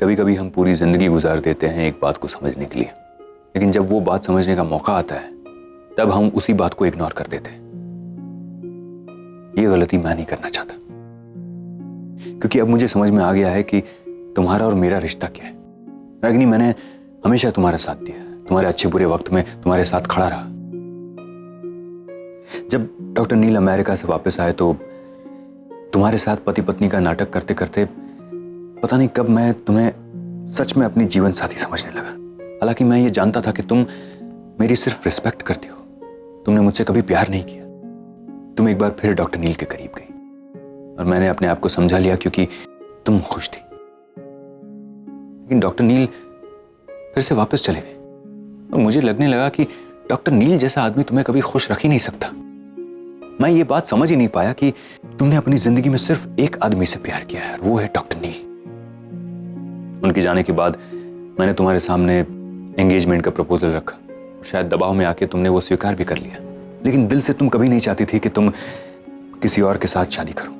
कभी कभी हम पूरी जिंदगी गुजार देते हैं एक बात को समझने के लिए, लेकिन जब वो बात समझने का मौका आता है तब हम उसी बात को इग्नोर कर देते हैं। ये गलती मैं नहीं करना चाहता, क्योंकि अब मुझे समझ में आ गया है कि तुम्हारा और मेरा रिश्ता क्या है। रागिनी, मैंने हमेशा तुम्हारा साथ दिया, तुम्हारे अच्छे बुरे वक्त में तुम्हारे साथ खड़ा रहा। जब डॉक्टर नील अमेरिका से वापस आए तो तुम्हारे साथ पति पत्नी का नाटक करते करते पता नहीं कब मैं तुम्हें सच में अपनी जीवन साथी समझने लगा। हालांकि मैं ये जानता था कि तुम मेरी सिर्फ रिस्पेक्ट करती हो, तुमने मुझसे कभी प्यार नहीं किया। तुम एक बार फिर डॉक्टर नील के करीब गई और मैंने अपने आप को समझा लिया क्योंकि तुम खुश थी। लेकिन डॉक्टर नील फिर से वापस चले गए और मुझे लगने लगा कि डॉक्टर नील जैसा आदमी तुम्हें कभी खुश रख ही नहीं सकता। मैं ये बात समझ ही नहीं पाया कि तुमने अपनी जिंदगी में सिर्फ एक आदमी से प्यार किया है, वो है डॉक्टर नील। उनके जाने के बाद मैंने तुम्हारे सामने एंगेजमेंट का प्रपोजल रखा, शायद दबाव में आके तुमने वो स्वीकार भी कर लिया, लेकिन दिल से तुम कभी नहीं चाहती थी कि तुम किसी और के साथ शादी करो।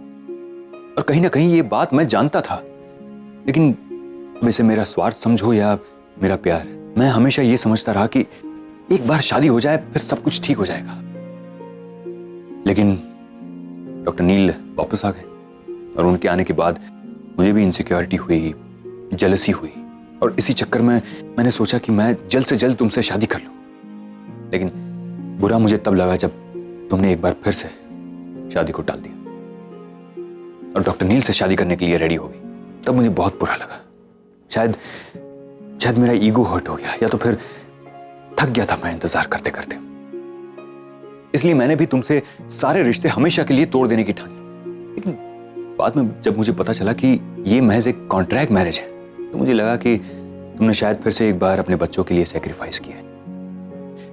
और कहीं ना कहीं ये बात मैं जानता था, लेकिन वैसे मेरा स्वार्थ समझो या मेरा प्यार, मैं हमेशा ये समझता रहा कि एक बार शादी हो जाए फिर सब कुछ ठीक हो जाएगा। लेकिन डॉक्टर नील वापस आ गए और उनके आने के बाद मुझे भी इनसिक्योरिटी हुई, जेलसी हुई, और इसी चक्कर में मैंने सोचा कि मैं जल्द से जल्द तुमसे शादी कर लूं। लेकिन बुरा मुझे तब लगा जब तुमने एक बार फिर से शादी को टाल दिया और डॉक्टर नील से शादी करने के लिए रेडी हो गई। तब मुझे बहुत बुरा लगा। शायद मेरा ईगो हर्ट हो गया, या तो फिर थक गया था मैं इंतजार करते करते। इसलिए मैंने भी तुमसे सारे रिश्ते हमेशा के लिए तोड़ देने की ठानी। लेकिन बाद में जब मुझे पता चला कि ये महज एक कॉन्ट्रैक्ट मैरिज है, तो मुझे लगा कि तुमने शायद फिर से एक बार अपने बच्चों के लिए सैक्रिफाइस किया है।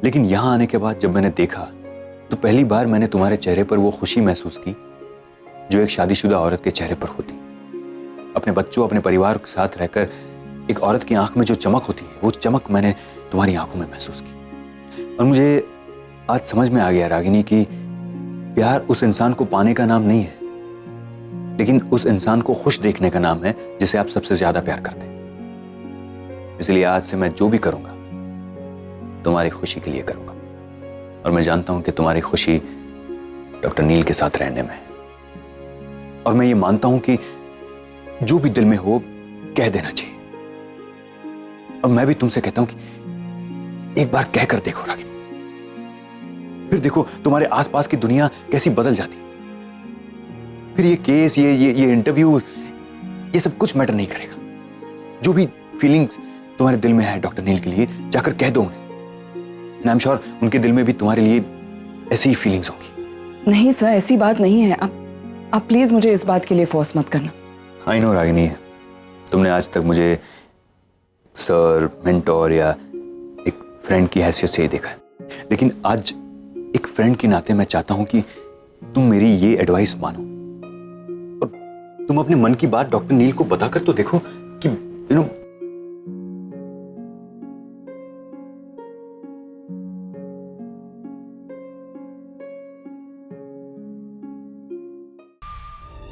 लेकिन यहां आने के बाद जब मैंने देखा तो पहली बार मैंने तुम्हारे चेहरे पर वो खुशी महसूस की जो एक शादीशुदा औरत के चेहरे पर होती। अपने बच्चों, अपने परिवार के साथ रहकर एक औरत की आंख में जो चमक होती है, वो चमक मैंने तुम्हारी आंखों में महसूस की। और मुझे आज समझ में आ गया रागिनी कि प्यार उस इंसान को पाने का नाम नहीं है, लेकिन उस इंसान को खुश देखने का नाम है जिसे आप सबसे ज्यादा प्यार करते हैं। इसलिए आज से मैं जो भी करूंगा तुम्हारी खुशी के लिए करूंगा, और मैं जानता हूं कि तुम्हारी खुशी डॉक्टर नील के साथ रहने में है। और मैं ये मानता हूं कि जो भी दिल में हो कह देना चाहिए। और मैं भी तुमसे कहता हूं कि एक बार कहकर देखो रागिनी, फिर देखो तुम्हारे आसपास की दुनिया कैसी बदल जाती है। फिर ये केस, ये इंटरव्यू, ये सब कुछ मैटर नहीं करेगा। जो भी फीलिंग्स तुम्हारे दिल में है डॉक्टर नील के लिए, जाकर कह दो उन्हें। आई एम श्योर उनके दिल में भी तुम्हारे लिए ऐसी ही फीलिंग्स होंगी। नहीं सर, ऐसी बात नहीं है। आप प्लीज मुझे इस बात के लिए फोर्स मत करना। आई नो रागिनी, तुमने आज तक मुझे सर, मेंटोर या एक फ्रेंड की हैसियत से ही देखा है, लेकिन आज एक फ्रेंड के नाते मैं चाहता हूं कि तुम मेरी ये एडवाइस मानो और तुम अपने मन की बात डॉक्टर नील को बताकर तो देखो कि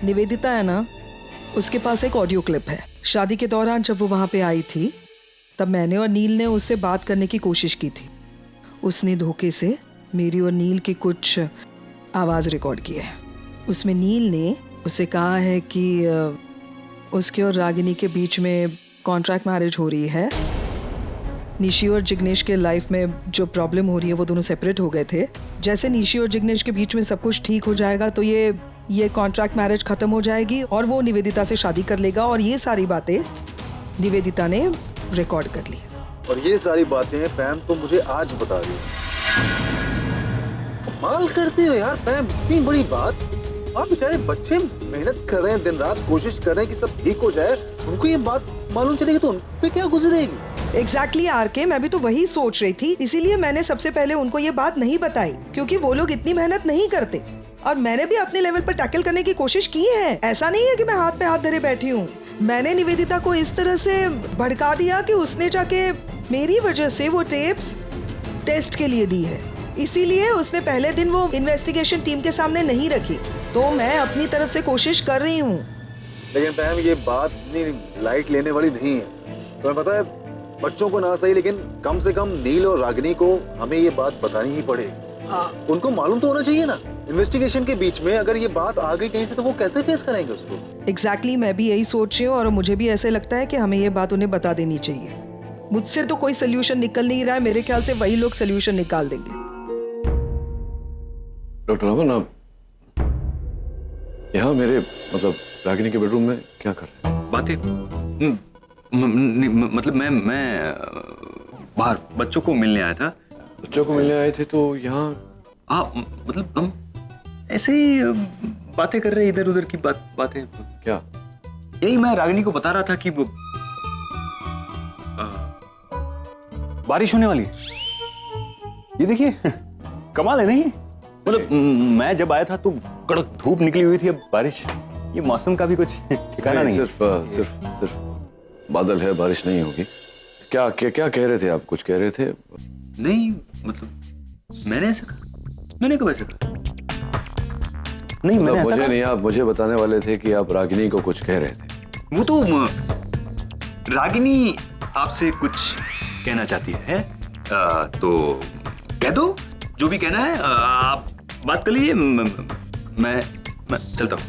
निवेदिता है ना, उसके पास एक ऑडियो क्लिप है। शादी के दौरान जब वो वहां पे आई थी तब मैंने और नील ने उससे बात करने की कोशिश की थी। उसने धोखे से मेरी और नील की कुछ आवाज़ रिकॉर्ड की है। उसमें नील ने उसे कहा है कि उसके और रागिनी के बीच में कॉन्ट्रैक्ट मैरिज हो रही है। निशी और जिग्नेश के लाइफ में जो प्रॉब्लम हो रही है, वो दोनों सेपरेट हो गए थे। जैसे निशी और जिग्नेश के बीच में सब कुछ ठीक हो जाएगा तो ये कॉन्ट्रैक्ट मैरिज खत्म हो जाएगी और वो निवेदिता से शादी कर लेगा। और ये सारी बातें निवेदिता ने रिकॉर्ड कर ली। और ये सारी बातें पैम तो मुझे आज बता रही है। कमाल करते हो यार पैम, इतनी बड़ी बात। आप बेचारे बच्चे मेहनत कर रहे हैं, दिन रात कोशिश कर रहे हैं कि सब ठीक हो जाए, उनको ये बात मालूम चलेगी तो उन पे क्या गुजरेगी। एग्जैक्टली आरके, मैं भी तो वही सोच रही थी। इसीलिए मैंने सबसे पहले उनको ये बात नहीं बताई, क्योंकि वो लोग इतनी मेहनत नहीं करते। और मैंने भी अपने लेवल पर टैकल करने की कोशिश की है। ऐसा नहीं है कि मैं हाथ पे हाथ धरे बैठी हूँ। मैंने निवेदिता को इस तरह से भड़का दिया कि उसने जाके मेरी वजह से वो टेप्स टेस्ट के लिए दी है। इसीलिए उसने पहले दिन वो इन्वेस्टिगेशन टीम के सामने नहीं रखी। तो मैं अपनी तरफ से कोशिश कर रही हूँ। लेकिन पैम ये बात इतनी लाइट लेने वाली नहीं है। तुम्हें पता है, बच्चों को ना सही लेकिन कम से कम नील और रागिनी को हमें ये बात बतानी ही पड़ेगी। उनको मालूम तो होना चाहिए ना। इन्वेस्टिगेशन के बीच में अगर ये बात आ गई कहीं से तो वो कैसे फेस करेंगे उसको। एग्जैक्टली मैं भी यही सोच रही हूँ और मुझे भी ऐसे लगता है कि हमें ये बात उन्हें बता देनी चाहिए। मुझसे तो कोई सोल्यूशन निकल नहीं रहा है, मेरे ख्याल से वही लोग सोल्यूशन निकाल देंगे। डॉक्टर अमन, आप यहाँ मेरे मतलब रागिनी के बेडरूम में क्या कर रहे हैं? बातें मतलब मैं बाहर बच्चों को मिलने आया था। बच्चों को मिलने आए थे तो यहाँ? मतलब हम ऐसे ही बातें कर रहे हैं, इधर उधर की बातें। क्या? यही मैं रागिनी को बता रहा था कि बारिश होने वाली है। ये देखिए कमाल है नहीं? मतलब मैं जब आया था तो कड़क धूप निकली हुई थी, अब बारिश। ये मौसम का भी कुछ ठिकाना नहीं। सिर्फ बादल है, बारिश नहीं होगी। क्या क्या क्या कह रहे थे आप? कुछ कह रहे थे? नहीं मतलब मैंने ऐसा कहा? मैंने कब ऐसा कहा? नहीं मैंने ऐसा मुझे कहा? नहीं, आप मुझे बताने वाले थे कि आप रागिनी को कुछ कह रहे थे। वो तो रागिनी आपसे कुछ कहना चाहती है। तो कह दो जो भी कहना है। आप बात कर लीजिए, मैं चलता हूँ।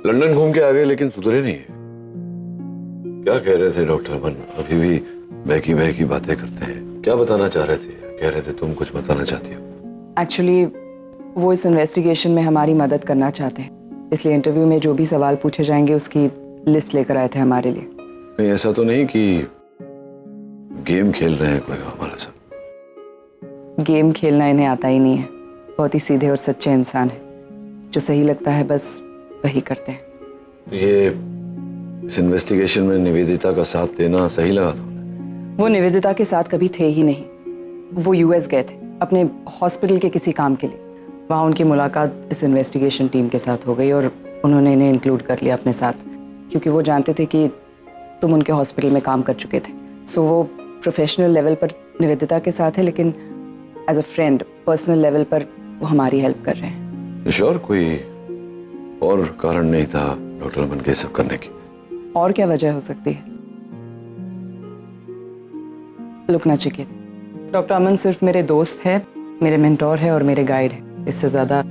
लंदन घूम के आ गए लेकिन सुधरे नहीं है। क्या कह रहे थे डॉक्टर अमन? अभी भी बहकी बहकी बातें करते हैं। क्या बताना चाह रहे थे? कह रहे थे तुम कुछ बताना चाहती हो। एक्चुअली वो इस इन्वेस्टिगेशन में हमारी मदद करना चाहते हैं, इसलिए इंटरव्यू में जो भी सवाल पूछे जाएंगे उसकी लिस्ट लेकर आए थे हमारे लिए। कहीं ऐसा तो नहीं कि गेम खेल रहे हैं कोई हमारे साथ? गेम खेलना इन्हें आता ही नहीं है। बहुत ही सीधे और सच्चे इंसान है, जो सही लगता है बस वही करते हैं। ये इस इन्वेस्टिगेशन में निवेदिता का साथ देना सही लगा था उन्हें? वो निवेदिता के साथ कभी थे ही नहीं। वो यूएस गए थे अपने हॉस्पिटल के किसी काम के लिए। वहाँ उनकी मुलाकात इस इन्वेस्टिगेशन टीम के साथ हो गई और उन्होंने इन्हें इंक्लूड कर लिया अपने साथ, क्योंकि वो जानते थे कि तुम उनके हॉस्पिटल में काम कर चुके थे। सो वो प्रोफेशनल लेवल पर निवेदिता के साथ है, लेकिन as a friend personal level पर वो हमारी हेल्प कर रहे हैं। श्योर कोई और कारण नहीं था डॉक्टर अमन के सब करने की? और क्या वजह हो सकती है? लुक नचिकेत, डॉक्टर अमन सिर्फ मेरे दोस्त है, मेरे मेंटोर है और मेरे गाइड है। इससे ज्यादा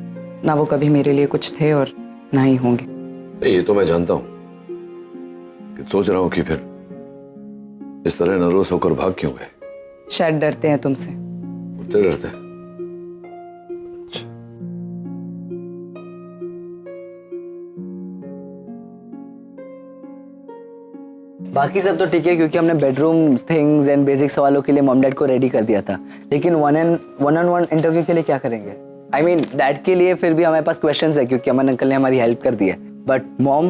ना वो कभी मेरे लिए कुछ थे और ना ही होंगे। ये तो मैं जानता हूँ, सोच रहा हूँ कि फिर इस तरह नर्वस होकर भाग क्यों गए? शायद डरते हैं तुमसे। उतने डरते हैं? बाकी सब तो ठीक है क्योंकि हमने बेडरूम थिंग्स एंड बेसिक सवालों के लिए मॉम डैड को रेडी कर दिया था। लेकिन वन ऑन वन इंटरव्यू के लिए क्या करेंगे? आई मीन डैड के लिए फिर भी हमारे पास क्वेश्चंस है क्योंकि अमन अंकल ने हमारी हेल्प कर दी है, बट मॉम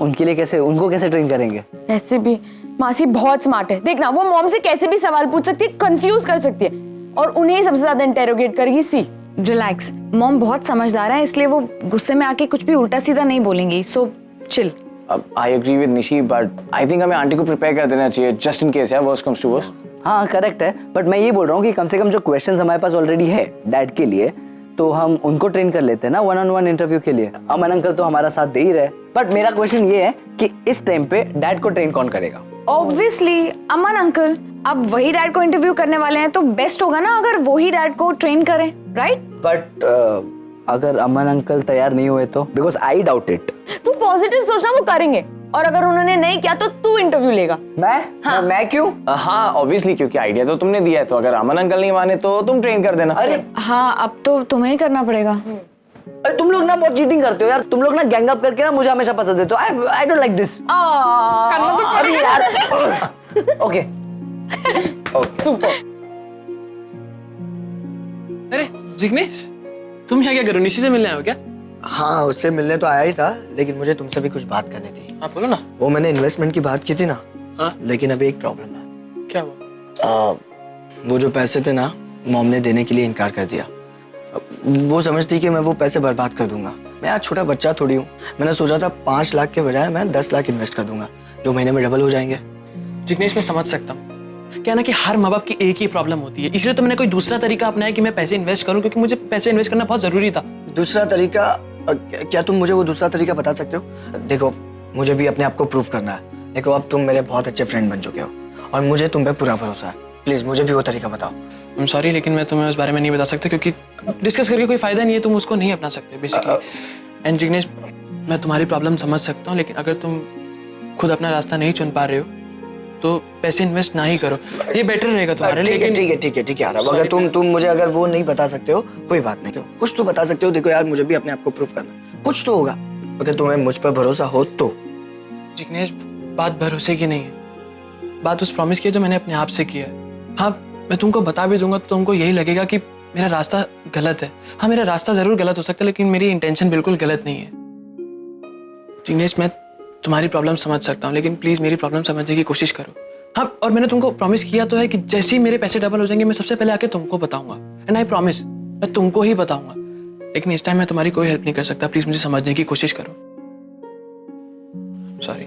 उनके लिए कैसे, उनको कैसे ट्रेन करेंगे? ऐसे भी मासी बहुत स्मार्ट है, देखना वो मॉम से कैसे भी सवाल पूछ सकती है, कंफ्यूज कर सकती है और उन्हें ही सबसे ज्यादा इंटेरोगेट करेगी। सी रिलैक्स, मॉम बहुत समझदार है, इसलिए वो गुस्से में आके कुछ भी उल्टा सीधा नहीं बोलेंगी। So chill. I agree with Nishi, but I think हमें आंटी को प्रिपेयर कर देना चाहिए जस्ट इन केस यार, वर्स्ट कम्स टू वर्स्ट। हाँ करेक्ट है, बट मैं ये बोल रहा हूँ कि कम से कम जो क्वेश्चंस हमारे पास ऑलरेडी है डैड के लिए, तो हम उनको ट्रेन कर लेते हैं ना वन ऑन वन इंटरव्यू के लिए। अमन अंकल तो हमारा साथ दे ही रहे, बट मेरा क्वेश्चन ये है कि इस टाइम पे डैड को ट्रेन कौन करेगा? ऑब्वियसली अमन अंकल। अब वही डैड को इंटरव्यू करने वाले हैं तो बेस्ट होगा ना अगर वही डैड को ट्रेन करें, राइट? बट अगर अमन अंकल तैयार नहीं हुए तो, बिकॉज आई डाउट इट। तू पॉजिटिव सोचना, वो करेंगे, और अगर उन्होंने नहीं किया तो तू इंटरव्यू लेगा। मैं क्यों? हाँ ऑब्वियसली, क्योंकि आइडिया तो तुमने दिया है, तो अगर अमन अंकल नहीं माने तो तुम ट्रेन कर देना। अरे हाँ, अब तो तुम्हें ही करना पड़ेगा। अरे तुम लोग ना बहुत चीटिंग करते हो यार, तुम लोग ना गैंग अप करके ना मुझे हमेशा पसंद देते हो। I don't like this. करना तो अरे यार ओके सुपर। अरे जिग्नेश, तुम यहाँ क्या करो? निशी से मिलने आए हो क्या? हाँ उससे मिलने तो आया ही था, लेकिन मुझे तुमसे भी कुछ बात करनी थी। हाँ बोलो ना। वो मैंने इन्वेस्टमेंट की बात की थी ना। हाँ? लेकिन अभी एक प्रॉब्लम है। क्या हुआ? वो जो पैसे थे ना, मॉम ने देने के लिए इनकार कर दिया। वो समझती कि मैं वो पैसे बर्बाद कर दूंगा। मैं आज छोटा बच्चा थोड़ी हूँ। मैंने सोचा था 5 लाख के बजाय मैं 10 लाख इन्वेस्ट कर दूंगा, जो महीने में डबल हो जाएंगे। जिग्नेश मैं समझ सकता हूँ, क्या ना कि हर माँ बाप की एक ही प्रॉब्लम होती है, इसलिए तो मैंने कोई दूसरा तरीका अपनाया कि मैं पैसे इन्वेस्ट करूं, क्योंकि मुझे पैसे इन्वेस्ट करना बहुत जरूरी था। दूसरा तरीका क्या तुम मुझे वो दूसरा तरीका बता सकते हो? देखो मुझे भी अपने आप को प्रूव करना है। देखो अब तुम मेरे बहुत अच्छे फ्रेंड बन चुके हो और मुझे तुम पे पूरा भरोसा है। प्लीज मुझे भी वो तरीका बताओ। सॉरी, लेकिन मैं तुम्हें उस बारे में नहीं बता सकता, क्योंकि डिस्कस करके कोई फायदा नहीं है, तुम उसको नहीं अपना सकते बेसिकली। एंड जिग्नेश, मैं तुम्हारी प्रॉब्लम समझ सकता हूँ, लेकिन अगर तुम खुद अपना रास्ता नहीं चुन पा रहे हो तो पैसे इन्वेस्ट ना ही करो, ये बेटर रहेगा तुम्हारे लिए। ठीक है ठीक है ठीक है आरव, अगर तुम मुझे अगर वो नहीं बता सकते हो कोई बात नहीं, तो कुछ तो बता सकते हो। देखो यार मुझे भी अपने आप को प्रूव करना, कुछ तो होगा। अगर तुम्हें मुझ पर भरोसा हो तो। जिग्नेश, बात भरोसे की नहीं है, बात उस प्रॉमिस की है जो मैंने अपने आप से किया है। हाँ, मैं तुमको बता भी दूंगा तो तुमको यही लगेगा कि मेरा रास्ता गलत है। हाँ, मेरा रास्ता जरूर गलत हो सकता है, लेकिन मेरी इंटेंशन बिल्कुल गलत नहीं है। जिग्नेश, मैं तुम्हारी प्रॉब्लम समझ सकता हूँ, लेकिन प्लीज मेरी प्रॉब्लम समझने की कोशिश करो। हाँ, और मैंने तुमको प्रॉमिस किया तो है कि जैसे ही मेरे पैसे डबल हो जाएंगे मैं सबसे पहले आके तुमको बताऊंगा। एंड आई प्रॉमिस, मैं तुमको ही बताऊंगा। लेकिन इस टाइम मैं तुम्हारी कोई हेल्प नहीं कर सकता, प्लीज मुझे समझने की कोशिश करो। सॉरी।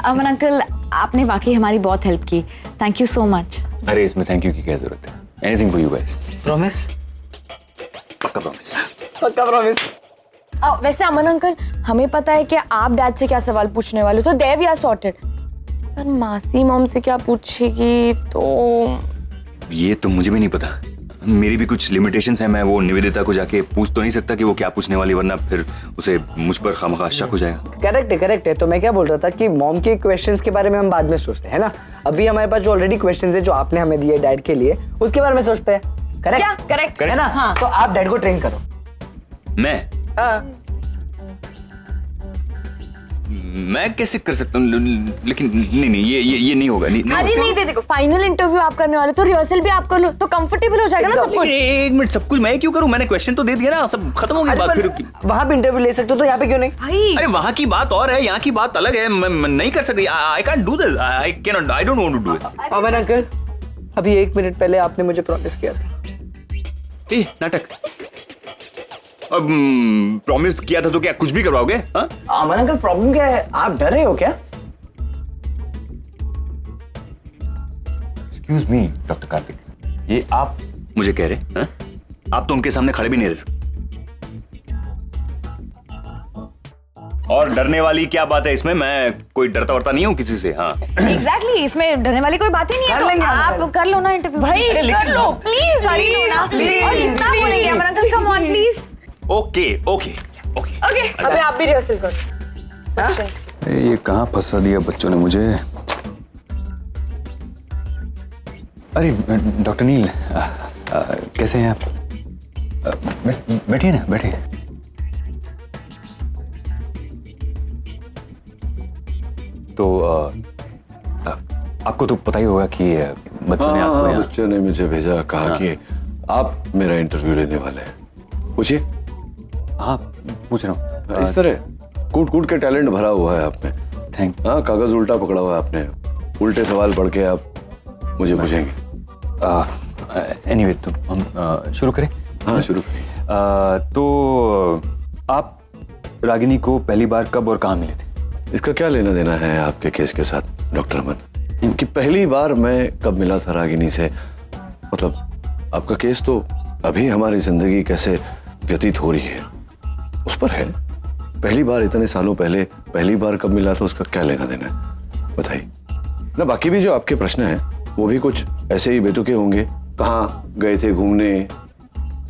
अमन अंकल, आपने वाकई हमारी बहुत हेल्प की, थैंक यू सो मच। अरे इसमें थैंक यू की क्या जरूरत है? Anything for you guys. Promise? पक्का प्रॉमिस। पक्का प्रॉमिस। वैसे अमन अंकल, हमें पता है कि आप डैड से क्या सवाल पूछने वाले हो, तो दे वी आर सॉर्टेड। पर मासी मॉम से क्या पूछेगी तो ये तो मुझे भी नहीं पता, मेरी भी कुछ लिमिटेशंस हैं। मैं वो निवेदिता को जाके पूछ तो नहीं सकता कि वो क्या पूछने वाली, वरना फिर उसे मुझ पर खामखा शक हो जाएगा। करेक्ट है। तो मैं क्या बोल रहा था कि मॉम के क्वेश्चंस के बारे में हम बाद में सोचते हैं ना। अभी हमारे पास जो ऑलरेडी क्वेश्चंस है जो आपने हमें दिए डैड के लिए, उसके बारे में सोचते हैं। करेक्ट है ना? हाँ। तो आप डैड को ट्रेन करो। मैं? हाँ। मैं कैसे कर सकता हूँ? लेकिन नहीं, ये नहीं होगा। अरे नहीं, देखो फाइनल इंटरव्यू आप करने वाले, तो रिहर्सल भी आप कर लो तो कंफर्टेबल हो जाएगा ना सब कुछ। एक मिनट, सब कुछ मैं क्यों करूं? मैंने क्वेश्चन तो दे दिया ना, सब खत्म हो गई बात। फिर वहां पे इंटरव्यू ले सकते हो तो यहाँ पे क्यों नहीं? अरे वहां की बात और है, यहाँ की बात अलग है। मैं नहीं कर सकती। I can't do this. I can not, I don't want to do it. Aman uncle, अभी 1 मिनट पहले आपने मुझे प्रॉमिस किया था। नाटक? अब प्रॉमिस किया था तो क्या कुछ भी करवाओगे? अमन अंकल, प्रॉब्लम क्या है? आप डर रहे हो क्या? एक्सक्यूज मी डॉक्टर कार्तिक, ये आप मुझे कह रहे हैं? आप तो उनके सामने खड़े भी नहीं रह सकते। और डरने वाली क्या बात है इसमें? मैं कोई डरता वरता नहीं हूँ किसी से। हाँ एग्जैक्टली, इसमें डरने वाली कोई बात ही नहीं है। तो आप कर लो ना इंटरव्यू। भाई कर लो प्लीज, कर लो ना प्लीज। और कितना बोलेंगे Aman uncle, come on please. Okay. अबे आप भी रिहर्सल करो। ये कहाँ फंसा दिया बच्चों ने मुझे। अरे डॉक्टर नील, कैसे हैं आप? बैठिए ना, बैठिए। तो आपको तो पता ही होगा कि बच्चों ने आपको यहाँ... बच्चों ने मुझे भेजा, कहा कि आप मेरा इंटरव्यू लेने वाले हैं। पूछिए। हाँ पूछ रहा हूँ। इस तरह कूट के टैलेंट भरा हुआ है आप में। थैंक। हाँ, कागज उल्टा पकड़ा हुआ है आपने, उल्टे सवाल पढ़ के आप मुझे पूछेंगे। एनीवे, तो हम शुरू करें? हाँ शुरू करें। तो आप रागिनी को पहली बार कब और कहाँ मिले थे? इसका क्या लेना देना है आपके केस के साथ डॉक्टर अमन? कि पहली बार मैं कब मिला था रागिनी से, मतलब आपका केस तो अभी हमारी जिंदगी कैसे व्यतीत हो रही है उस पर है। पहली बार इतने सालों पहले पहली बार कब मिला था, उसका क्या लेना देना है बताइए ना। बाकी भी जो आपके प्रश्न हैं वो भी कुछ ऐसे ही बेतुके होंगे। कहाँ गए थे घूमने?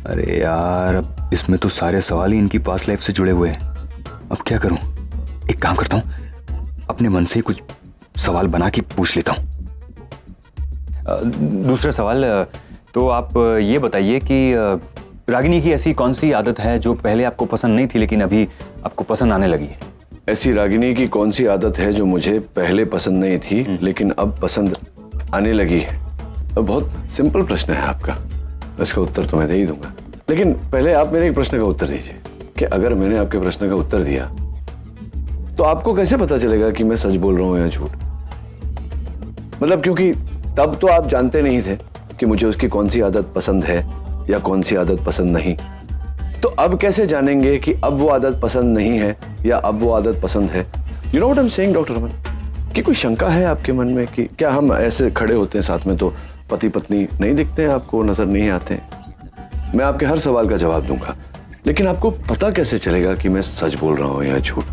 अरे यार, अब इसमें तो सारे सवाल ही इनकी पास्ट लाइफ से जुड़े हुए हैं। अब क्या करूं? एक काम करता हूं, अपने मन से ही कुछ सवाल बना के पूछ लेता हूं। दूसरा सवाल, तो आप ये बताइए कि रागिनी की ऐसी कौन सी आदत है जो पहले आपको पसंद नहीं थी लेकिन अभी आपको पसंद आने लगी है? ऐसी रागिनी की कौन सी आदत है जो मुझे पहले पसंद नहीं थी लेकिन अब पसंद आने लगी है? बहुत सिंपल प्रश्न है आपका, इसका उत्तर तो मैं दे ही दूंगा। लेकिन पहले आप मेरे एक प्रश्न का उत्तर दीजिए कि अगर मैंने आपके प्रश्न का उत्तर दिया तो आपको कैसे पता चलेगा कि मैं सच बोल रहा हूं या झूठ? मतलब क्योंकि तब तो आप जानते नहीं थे कि मुझे उसकी कौन सी आदत पसंद है या कौन सी आदत पसंद नहीं। तो तो अब कैसे जानेंगे कि अब वो आदत पसंद नहीं है या अब वो आदत पसंद है? You know what I am saying doctor Raman, कि कोई शंका है आपके मन में कि क्या हम ऐसे खड़े होते हैं साथ में तो पति पत्नी नहीं दिखते हैं, आपको नजर नहीं आते हैं? मैं आपके हर सवाल का जवाब दूंगा, लेकिन आपको पता कैसे चलेगा कि मैं सच बोल रहा हूं या झूठ?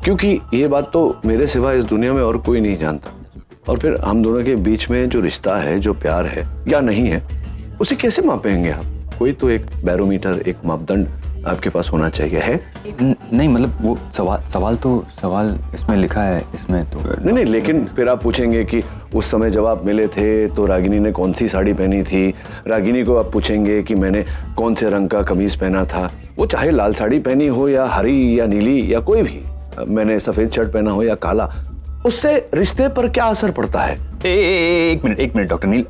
क्योंकि ये बात तो मेरे सिवा इस दुनिया में और कोई नहीं जानता। और फिर हम दोनों के बीच में जो रिश्ता है, जो प्यार है या नहीं है, उसे कैसे मापेंगे आप? कोई तो एक बैरोमीटर, एक मापदंड आपके पास होना चाहिए। है नहीं मतलब वो सवाल इसमें लिखा है, इसमें तो नहीं, लेकिन फिर आप पूछेंगे कि उस समय जब आप मिले थे तो रागिनी ने कौन सी साड़ी पहनी थी, रागिनी को आप पूछेंगे कि मैंने कौन से रंग का कमीज पहना था, वो चाहे लाल साड़ी पहनी हो या हरी या नीली या कोई भी, मैंने सफेद शर्ट पहना हो या काला, उससे रिश्ते पर क्या असर पड़ता है? एक मिनट डॉक्टर नील,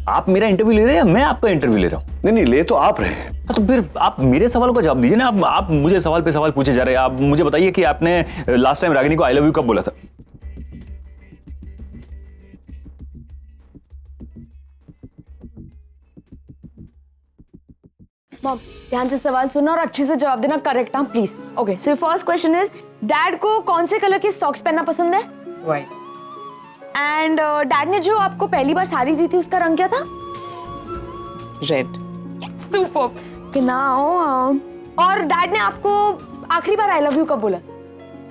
आप मेरा इंटरव्यू ले रहे हैं या मैं आपका इंटरव्यू ले रहा हूँ? नहीं, ले तो आप रहे हैं। तो फिर आप मेरे सवालों का जवाब दीजिए ना। आप मुझे सवाल पे सवाल पूछे जा रहे हैं। आप मुझे बताइए कि आपने लास्ट टाइम रागिनी को आई लव यू कब बोला था? मॉम ध्यान से सवाल सुनना और अच्छे से जवाब देना, करेक्ट? हाँ please. Okay, so first question is, dad को कौन से कलर की सॉक्स पहनना पसंद है? वाइट। एंड डैड ने जो आपको पहली बार साड़ी दी थी उसका रंग क्या था? रेड। सुपर। नाउ और डैड ने आपको आखिरी बार आई लव यू कब बोला?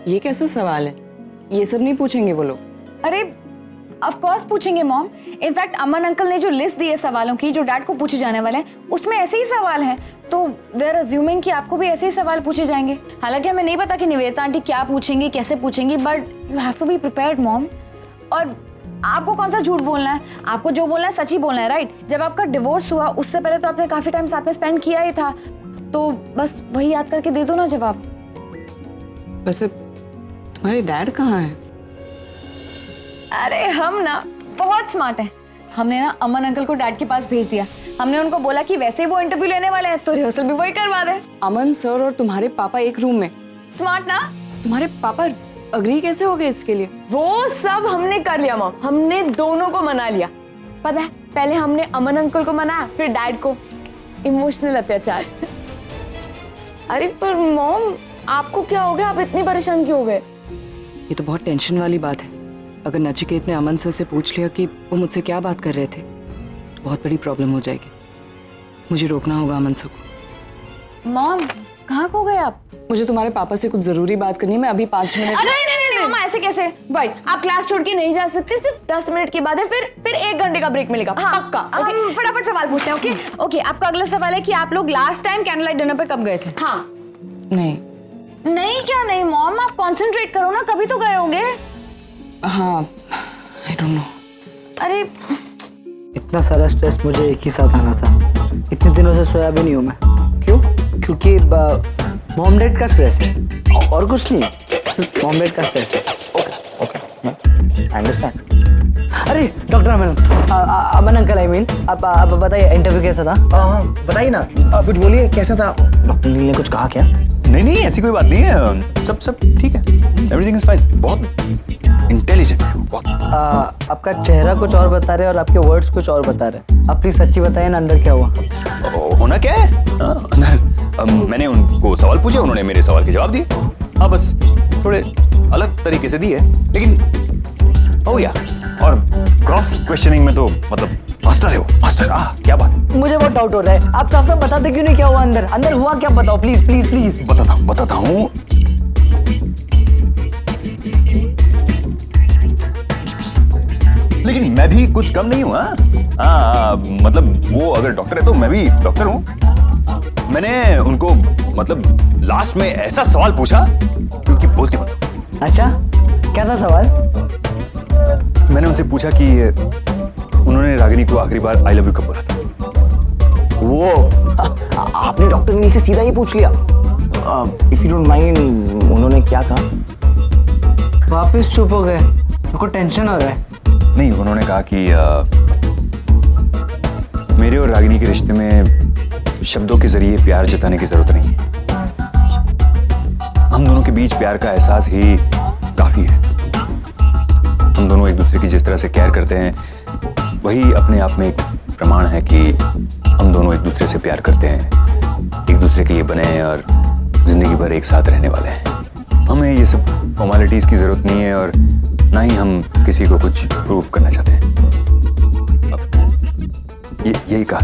ये कैसा सवाल है? ये सब नहीं पूछेंगे वो लोग। अरे ऑफ कोर्स पूछेंगे मॉम। इनफैक्ट अमन अंकल ने जो लिस्ट दी है सवालों की जो डैड को पूछे जाने वाले हैं, उसमें ऐसे ही सवाल हैं, तो वी आर अज्यूमिंग कि आपको भी ऐसे ही सवाल पूछे जाएंगे। हालांकि हमें नहीं पता कि निवेदिता आंटी क्या पूछेंगी, कैसे पूछेंगी, but you have to be prepared mom. और आपको कौन सा झूठ बोलना है? आपको जो बोलना है सच ही बोलना है, राइट? जब आपका डिवोर्स हुआ उससे पहले तो आपने काफी टाइम साथ में स्पेंड किया ही था, तो बस वही याद करके दे दो ना जवाब। वैसे तुम्हारे डैड कहाँ हैं? अरे हम ना बहुत स्मार्ट हैं। हमने ना अमन अंकल को डैड के पास भेज दिया। हमने उनको बोला कि वैसे ही वो इंटरव्यू लेने वाले हैं तो रिहर्सल भी वही करवा दे। अमन सर और तुम्हारे पापा एक रूम में? स्मार्ट ना? तुम्हारे पापा अग्री कैसे हो गए इसके लिए? वो सब हमने कर लिया मॉम, हमने दोनों को मना लिया। पता है, पहले हमने अमन अंकल को मनाया, फिर डैड को। इमोशनल अत्याचार। अरे पर मॉम आपको क्या हो गया? आप इतनी परेशान क्यों हो गए? ये तो बहुत टेंशन वाली बात है। अगर नचिकेत ने अमन सर से पूछ लिया कि वो मुझसे क्या बात कर रहे थे तो बहुत बड़ी प्रॉब्लम हो जाएगी। मुझे रोकना होगा अमन सर को। मॉम कहाँ खो गए आप? मुझे तुम्हारे पापा से कुछ जरूरी बात करनी है। मैं अभी 5 मिनट। नहीं मामा, ऐसे कैसे? भाई आप क्लास छोड़ के नहीं जा सकते, सिर्फ 10 मिनट की बात है, फिर 1 घंटे का ब्रेक मिलेगा। हाँ, पक्का। हम फटाफट सवाल पूछते हैं। ओके ओके, आपका अगला सवाल है कि आप लोग last time candle light dinner पे कब गए थे? हाँ। नहीं नहीं क्या नहीं मॉम, आप कंसंट्रेट करो ना, कभी तो गए होंगे। हाँ, आई डोंट नो। अरे इतना सारा स्ट्रेस मुझे एक ही साथ आना था। इतने दिनों से सोया भी नहीं हूँ मैं। क्यों? क्योंकि मॉम डैड का स्ट्रेस है और कुछ नहीं, सिर्फ मॉम डैड का स्ट्रेस है। Okay understand. अरे doctor Aman uncle, I mean आप बताइए इंटरव्यू कैसा था? हाँ बताइए ना, कुछ बोलिए, कैसा था? डॉक्टर नील ने कुछ कहा क्या? नहीं ऐसी कोई बात नहीं है, सब ठीक है, एवरीथिंग इज फाइन। बहुत इंटेलिजेंट है बहुत। आपका चेहरा कुछ और बता रहे हैं और आपके वर्ड्स कुछ और बता रहे हैं। आप प्लीज सच्ची बताइए ना, अंदर क्या हुआ? होना क्या है? मैंने उनको सवाल पूछे, उन्होंने मेरे सवाल के जवाब दिए। हाँ बस थोड़े अलग तरीके से दिए, लेकिन हो गया। और क्रॉस क्वेश्चनिंग में तो मतलब मास्टर है वो, मास्टर। क्या बात? मुझे बहुत डाउट हो रहा है, आप साफ साफ बताते क्यों नहीं क्या हुआ अंदर हुआ क्या? बताओ प्लीज प्लीज प्लीज। बताता हूँ। लेकिन मैं भी कुछ कम नहीं हूँ। मतलब वो अगर डॉक्टर है तो मैं भी डॉक्टर हूँ। मैंने उनको मतलब लास्ट में ऐसा सवाल पूछा क्योंकि बोलती मत। अच्छा क्या था सवाल? मैंने उनसे पूछा कि उन्होंने रागिनी को आखिरी बार आई लव यू कब बोला था। वो आपने डॉक्टर नील से सीधा ही पूछ लिया? इफ यू डोंट माइंड, उन्होंने क्या कहा? वापस चुप हो गए, मेरे को टेंशन हो रहा है। नहीं, उन्होंने कहा कि मेरे और रागिनी के रिश्ते में शब्दों के जरिए प्यार जताने की जरूरत नहीं है। हम दोनों के बीच प्यार का एहसास ही काफी है। हम दोनों एक दूसरे की जिस तरह से केयर करते हैं वही अपने आप में एक प्रमाण है कि हम दोनों एक दूसरे से प्यार करते हैं। एक दूसरे के लिए बने हैं और जिंदगी भर एक साथ रहने वाले हैं। हमें ये सब फॉर्मेलिटीज की जरूरत नहीं है और ना ही हम किसी को कुछ प्रूव करना चाहते हैं। यही कहा।